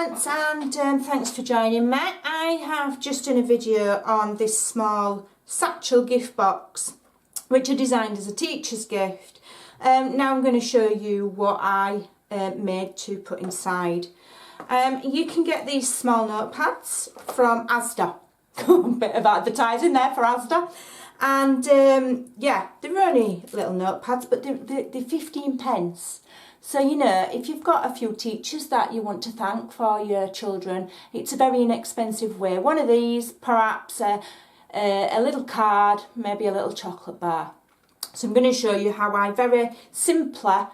gents, and thanks for joining me. I have just done a video on this small satchel gift box which I designed as a teacher's gift. Now I'm going to show you what I made to put inside. You can get these small notepads from Asda. A bit of advertising there for Asda. And yeah, they're only little notepads, but they're 15 pence. So, you know, if you've got a few teachers that you want to thank for your children, it's a very inexpensive way. One of these, perhaps a little card, maybe a little chocolate bar. So I'm going to show you how I very simply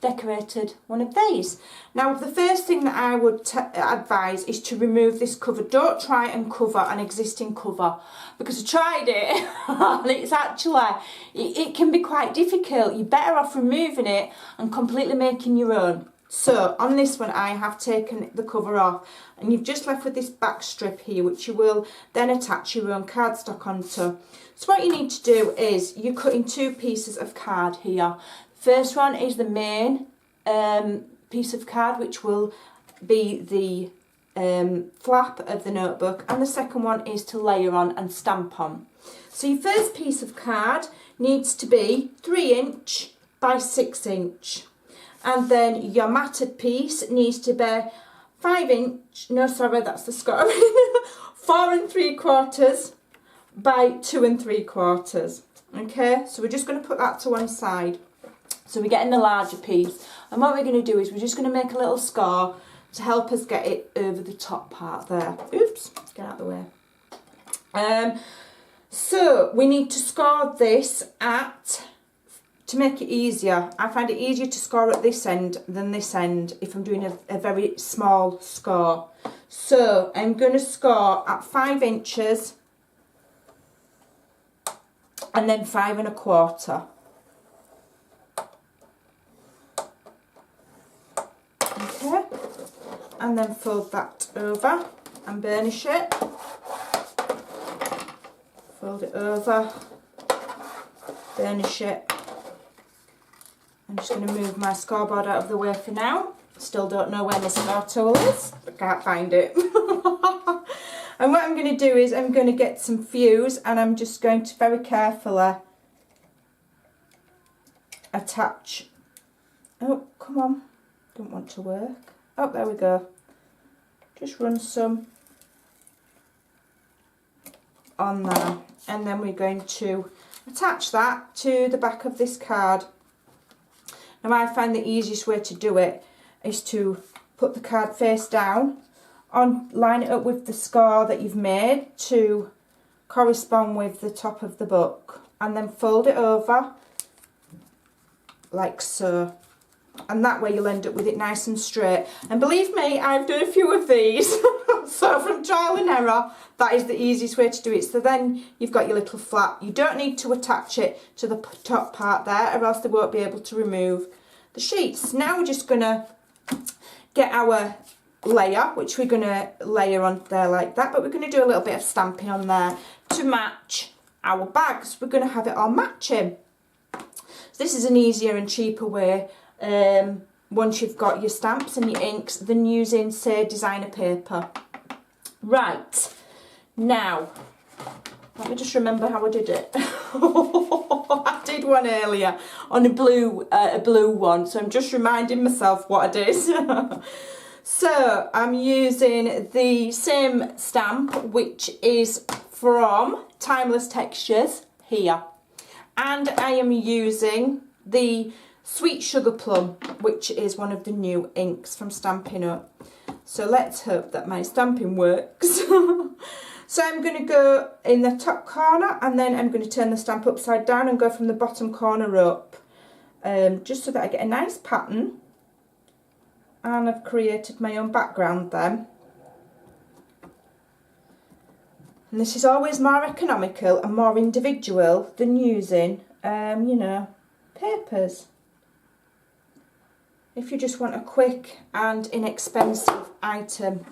decorated one of these. Now, the first thing that I would advise is to remove this cover. Don't try and cover an existing cover, because I tried it and it's actually, it can be quite difficult. You're better off removing it and completely making your own. So on this one I have taken the cover off, and you've just left with this back strip here, which you will then attach your own cardstock onto. So what you need to do is you're cutting two pieces of card here. First one is the main piece of card, which will be the flap of the notebook, and the second one is to layer on and stamp on. So your first piece of card needs to be 3 inch by 6 inch, and then your matted piece needs to be 5 inch, no sorry, that's the score, 4 3/4 by 2 3/4. Okay, so we're just going to put that to one side. So we're getting the larger piece, and what we're going to do is we're just going to make a little score to help us get it over the top part there. Oops, get out of the way. So we need to score this at, to make it easier, I find it easier to score at this end than this end if I'm doing a very small score. So I'm going to score at 5 inches and then 5 1/4. Okay, and then fold that over and burnish it. Fold it over, burnish it. I'm just going to move my scoreboard out of the way for now. Still don't know where my score tool is, but can't find it. And what I'm going to do is I'm going to get some fuse, and I'm just going to very carefully attach. Oh, come on. Don't want to work. Oh, there we go. Just run some on there, and then we're going to attach that to the back of this card. Now, I find the easiest way to do it is to put the card face down, line it up with the score that you've made to correspond with the top of the book, and then fold it over like so. And that way you'll end up with it nice and straight. And believe me, I've done a few of these. So from trial and error, that is the easiest way to do it. So then you've got your little flap. You don't need to attach it to the top part there, or else they won't be able to remove the sheets. Now we're just going to get our layer, which we're going to layer on there like that. But we're going to do a little bit of stamping on there to match our bags. We're going to have it all matching. So this is an easier and cheaper way, once you've got your stamps and your inks, than using, say, designer paper. Right, now let me just remember how I did it. I did one earlier on a blue one, so I'm just reminding myself what I did. So I'm using the same stamp, which is from Timeless Textures here, and I am using the Sweet Sugar Plum, which is one of the new inks from Stampin Up. So let's hope that my stamping works. So I'm going to go in the top corner, and then I'm going to turn the stamp upside down and go from the bottom corner up, just so that I get a nice pattern. And I've created my own background then. And this is always more economical and more individual than using, you know, papers, if you just want a quick and inexpensive item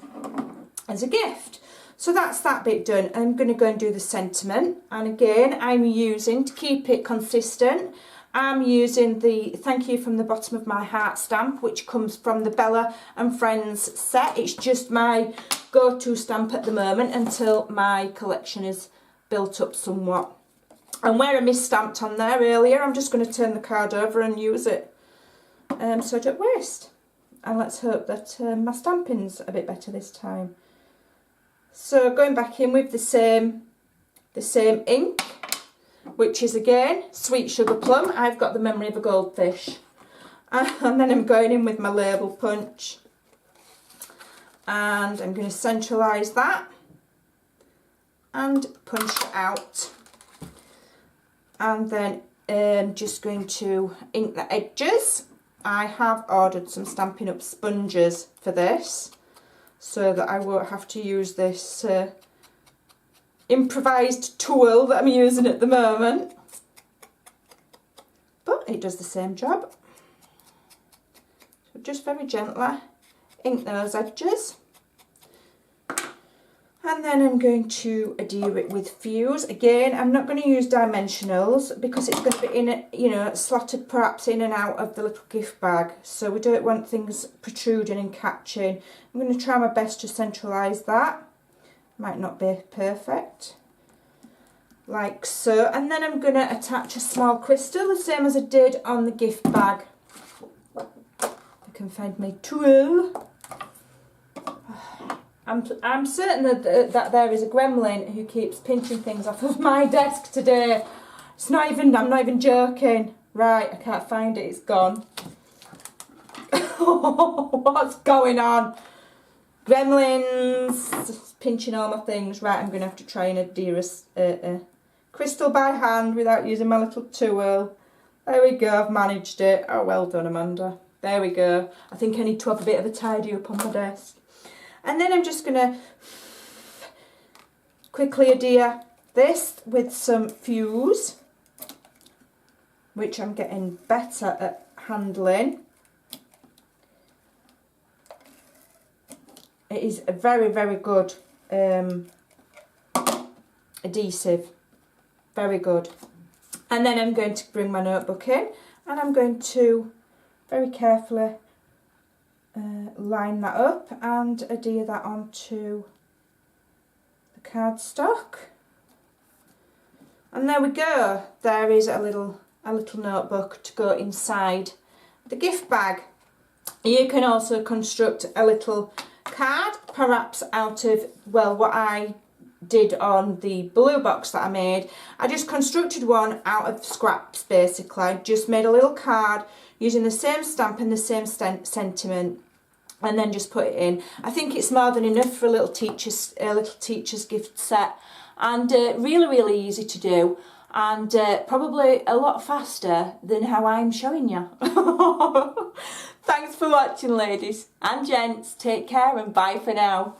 as a gift. So that's that bit done. I'm going to go and do the sentiment, and again I'm using, to keep it consistent, I'm using the Thank You from the Bottom of My Heart stamp, which comes from the Bella and Friends set. It's just my go-to stamp at the moment until my collection is built up somewhat. And where I misstamped on there earlier, I'm just going to turn the card over and use it so I don't waste. And let's hope that my stamping's a bit better this time. So going back in with the same ink, which is again Sweet Sugar Plum. I've got the Memory of a Goldfish. And then I'm going in with my label punch. And I'm going to centralise that and punch it out. And then just going to ink the edges. I have ordered some Stampin' Up sponges for this, so that I won't have to use this improvised tool that I'm using at the moment. But it does the same job. So just very gently ink those edges. And then I'm going to adhere it with Fuse. Again, I'm not going to use dimensionals because it's going to be in, you know, slotted perhaps in and out of the little gift bag. So we don't want things protruding and catching. I'm going to try my best to centralise that. Might not be perfect. Like so. And then I'm going to attach a small crystal, the same as I did on the gift bag. I can find my tool. I'm certain that there is a gremlin who keeps pinching things off of my desk today. I'm not even joking. Right, I can't find it, it's gone. What's going on? Gremlins pinching all my things. Right, I'm going to have to try and adhere a crystal by hand without using my little tool. There we go, I've managed it. Oh, well done, Amanda. There we go. I think I need to have a bit of a tidy up on my desk. And then I'm just going to quickly adhere this with some Fuse, which I'm getting better at handling. It is a very, very good adhesive. Very good. And then I'm going to bring my notebook in and I'm going to very carefully line that up and adhere that onto the cardstock. And there we go. There is a little notebook to go inside the gift bag. You can also construct a little card, perhaps out of, well, what I did on the blue box that I made. I just constructed one out of scraps basically. I just made a little card using the same stamp and the same sentiment, and then just put it in. I think it's more than enough for a little teacher's gift set, and really, really easy to do, and probably a lot faster than how I'm showing you. Thanks for watching, ladies and gents. Take care and bye for now.